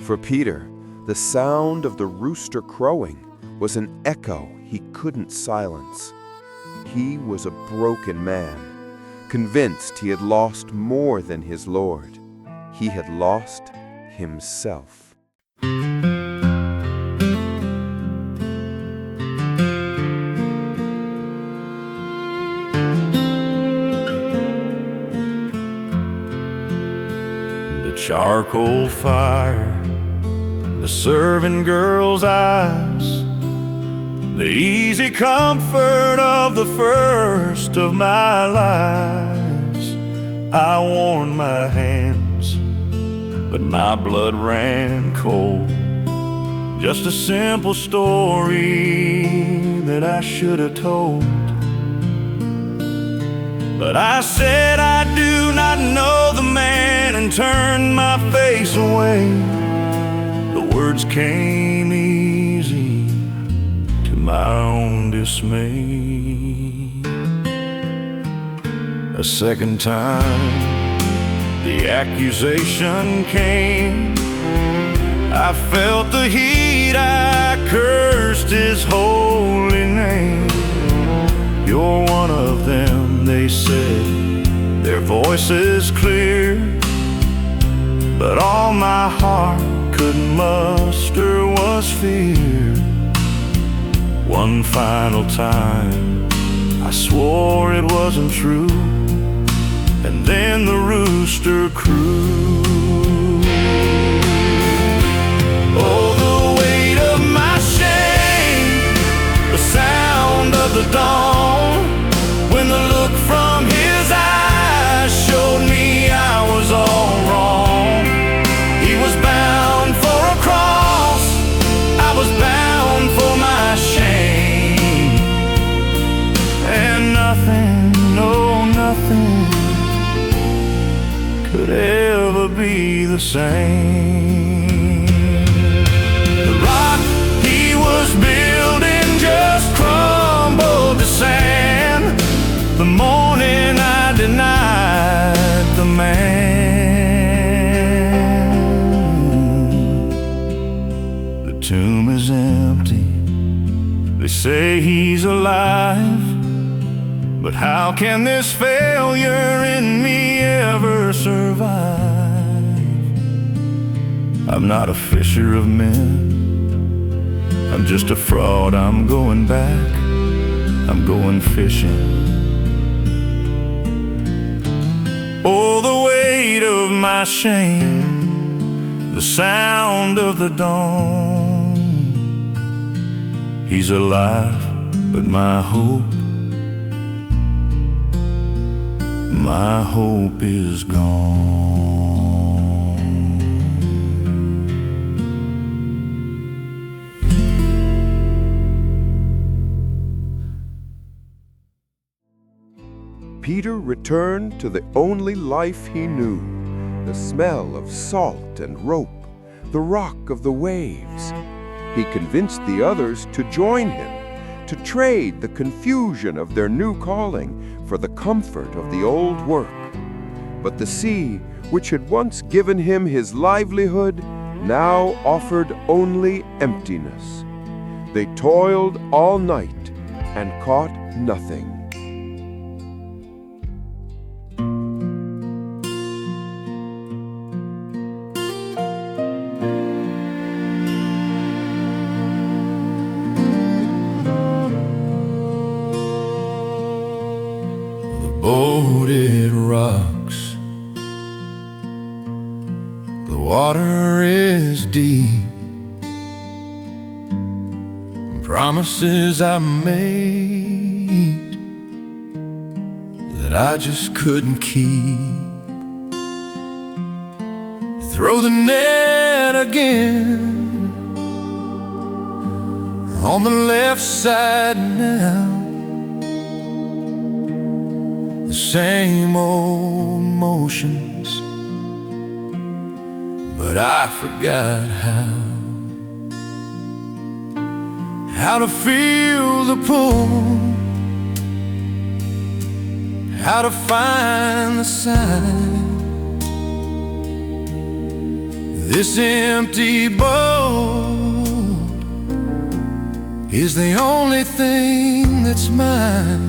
For Peter, the sound of the rooster crowing was an echo he couldn't silence. He was a broken man, convinced he had lost more than his Lord. He had lost himself. The charcoal fire, the serving girl's eyes, the easy comfort of the first of my lives. I warmed my hands, but my blood ran cold. Just a simple story that I should have told. But I said I do not know the man and turned my face away. The words came easy to my own dismay. A second time, the accusation came. I felt the heat, I cursed his holy name. You're one of them, they said, their voices clear. But all my heart could muster was fear. One final time, I swore it wasn't true, and then the rooster crew. Oh, the weight of my shame, the sound of the dawn, when the look from his eyes showed me I was all wrong. He was bound for a cross, I was bound for my shame. And nothing, no nothing could ever be the same. The rock he was building just crumbled to sand the morning I denied the man. The tomb is empty, they say he's alive, but how can this failure in me ever survive? I'm not a fisher of men, I'm just a fraud. I'm going back, I'm going fishing. Oh, the weight of my shame, the sound of the dawn. He's alive, but my hope is gone. Peter returned to the only life he knew, the smell of salt and rope, the rock of the waves. He convinced the others to join him, to trade the confusion of their new calling for the comfort of the old work. But the sea, which had once given him his livelihood, now offered only emptiness. They toiled all night and caught nothing. boat it rocks. The water is deep. Promises I made that I just couldn't keep. Throw the net again on the left side now. The same old motions, but I forgot how to feel the pull, how to find the sign This empty boat is the only thing that's mine.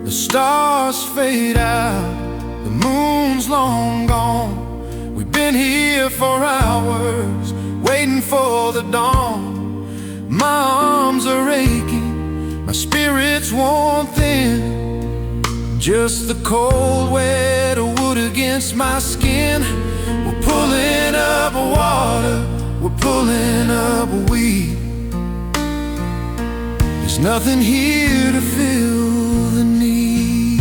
The stars fade out, the moon's long gone. We've been here for hours, waiting for the dawn. My arms are aching, my spirit's worn thin. Just the cold, wet wood against my skin. We're pulling up water, we're pulling up a weed. There's nothing here to fill the need.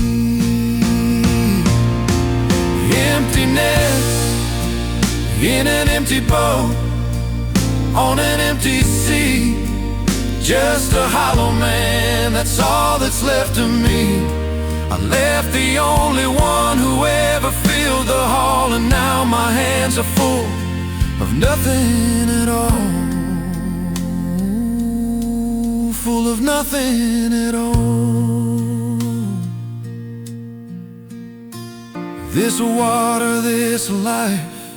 Emptiness in an empty boat, on an empty sea. Just a hollow man, that's all that's left of me. I left the only one who ever filled the hall, and now my hands are full of nothing at all. Full of nothing at all. This water, this life,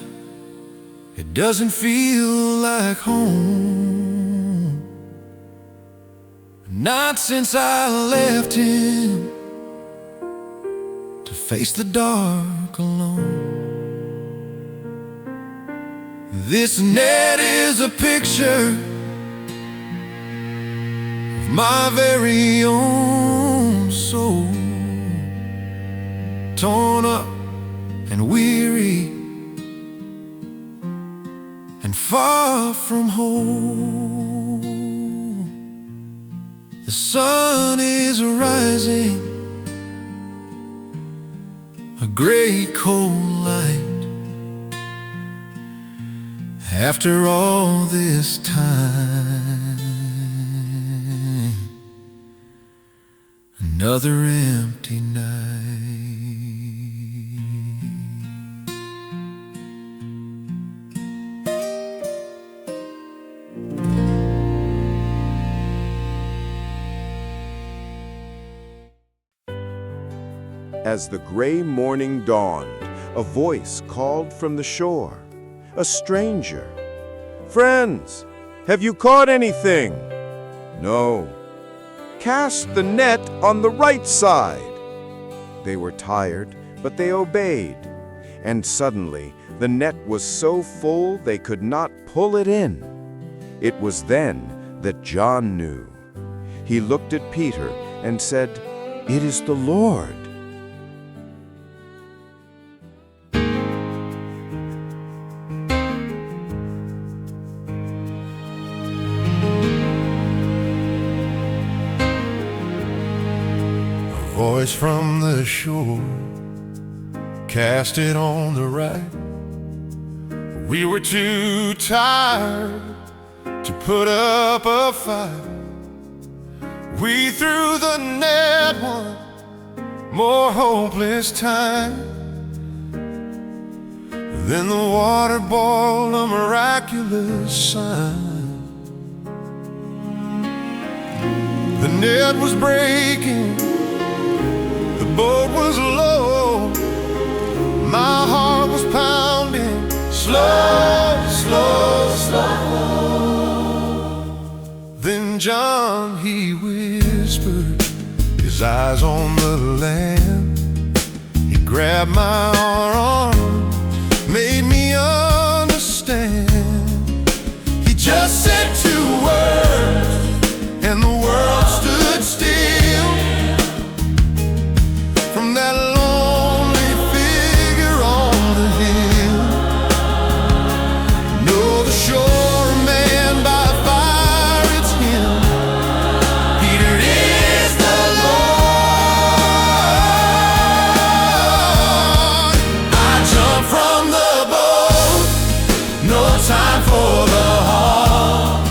it doesn't feel like home. Not since I left him to face the dark alone. This net is a picture of my very own soul, torn up and weary and far from home. The sun is rising, a great cold light. After all this time, another empty night. As the gray morning dawned, a voice called from the shore. A stranger. "Friends, have you caught anything?" "No." "Cast the net on the right side." They were tired, but they obeyed. And suddenly, the net was so full they could not pull it in. It was then that John knew. He looked at Peter and said, "It is the Lord." Voice from the shore, cast it on the right. We were too tired to put up a fight. We threw the net one more hopeless time. Then the water boiled, a miraculous sign. The net was breaking, the boat was low, my heart was pounding, slow, slow, slow. Then John, he whispered, his eyes on the land. He grabbed my arm, made me understand. He just said 2 words, and the world stood still. From that lonely figure on the hill, know the shore man by fire, it's him. Peter is the Lord. I jumped from the boat, no time for the haul.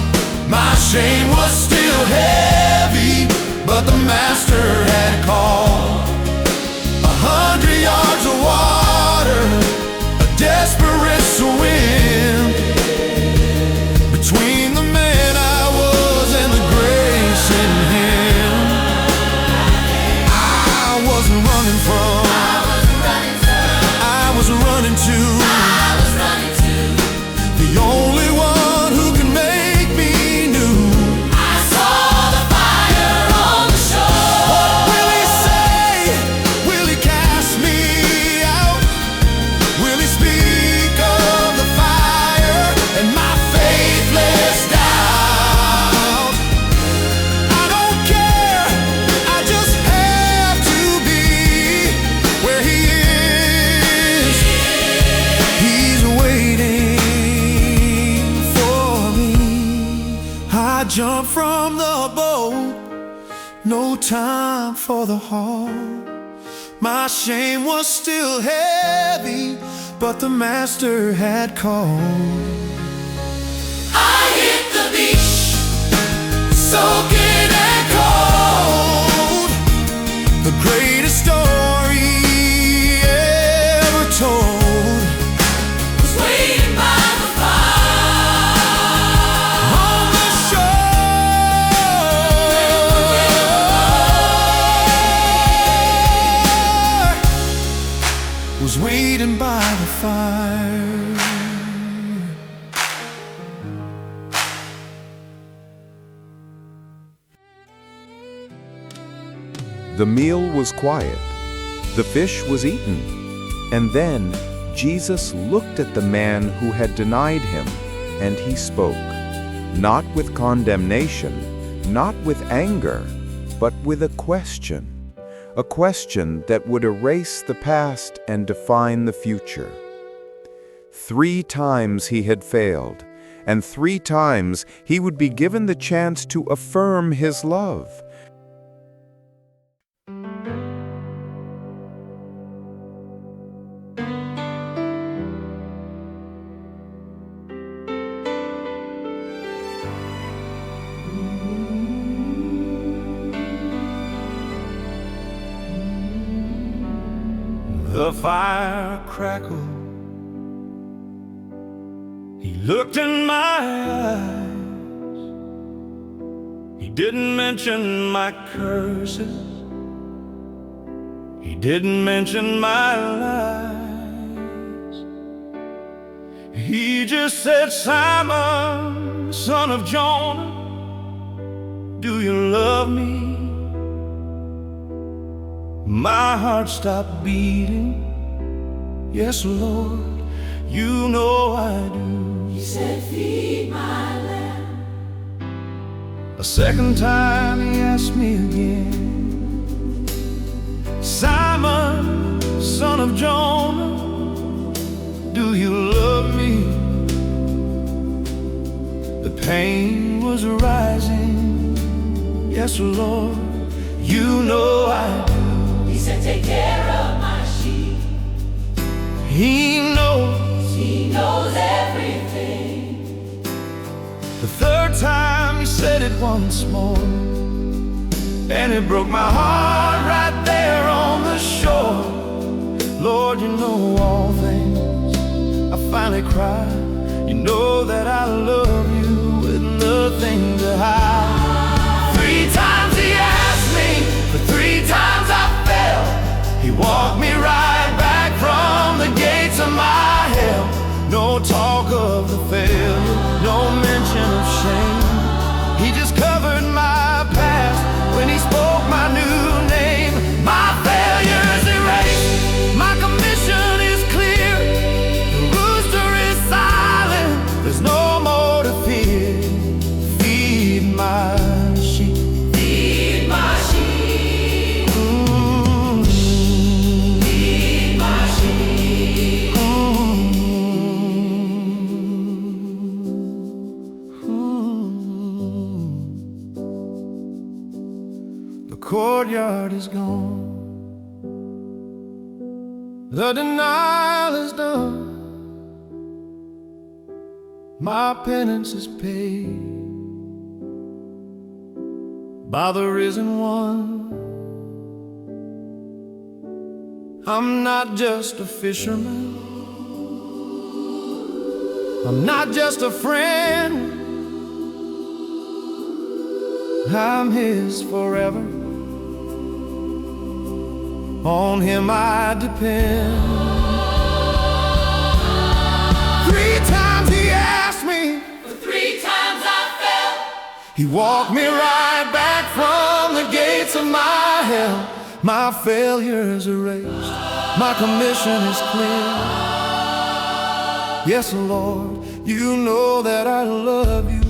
My shame was still heavy, but the master had called. 100 yards of water, a desperate swim, between the man I was and the grace in him. I wasn't running from, I was running to. jumped from the boat, no time for the haul. My shame was still heavy, but the master had called. I hit the beach, soaking and cold, the greatest story ever told was waiting by the fire on the shore, was waiting by the fire. The meal was quiet. The fish was eaten. And then Jesus looked at the man who had denied him, and he spoke, not with condemnation, not with anger, but with a question that would erase the past and define the future. 3 times he had failed, and 3 times he would be given the chance to affirm his love. The fire crackled. He looked in my eyes. He didn't mention my curses. He didn't mention my lies. He just said, Simon, son of Jonah, do you love me? My heart stopped beating. Yes, Lord, you know I do. He said, feed my lamb. A second time he asked me again, Simon, son of Jonah, do you love me? The pain was rising. Yes, Lord, you know I do. He said, take care of my sheep. He knows everything. The third time he said it once more, and it broke my heart right there on the shore. Lord, you know all things. I finally cried. You know that I love you with nothing to hide. 3 times he asked me, but 3 times I fell. He walked me right back from the gates of my hell. No talk of the failure, no mention of shame. He just covered my past when he spoke my new name. My failure's erased, my commission is clear. The rooster is silent, there's no more to fear. Feed my sheep. Feed my sheep. Feed my sheep. The courtyard is gone. The denial is done. My penance is paid by the risen one. I'm not just a fisherman. I'm not just a friend. I'm his forever. On him I depend. 3 times he asked me, But 3 times I fell. he walked me right back from the gates of my hell. My failure's erased, my commission is clear. Yes, Lord, you know that I love you